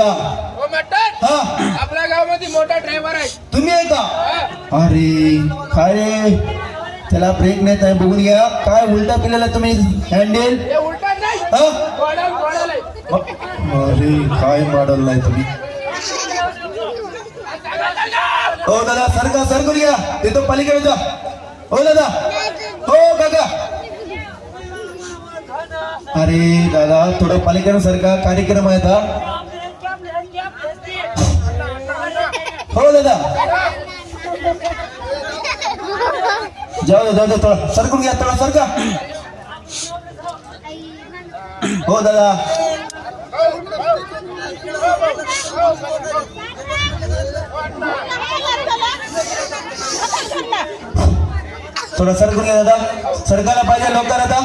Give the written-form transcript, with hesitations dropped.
हो मटन हा आपल्या गावामध्ये मोठा ड्रायव्हर आहे. तुम्ही आहे का? अरे काय रे, त्याला ब्रेक नाही आहे, बघून घ्या. काय उलटा पिलेला तुम्ही हँडल? हे उलटा नाही हा गोडल आहे. अरे काय मॉडेल नाही तुम्ही. हो दादा सरका सरकून घ्या, तिथं पलीकडे जा. हो दादा, हो काका. अरे दादा थोडं पलीकडे सरका, कार्यक्रम आहे आता. हो दादा जाऊ जाऊ थोडा सरकून घ्या, थोडा सरका. हो दादा थोडा सरकून घ्या दादा, सरकायला पाहिजे लवकर आता.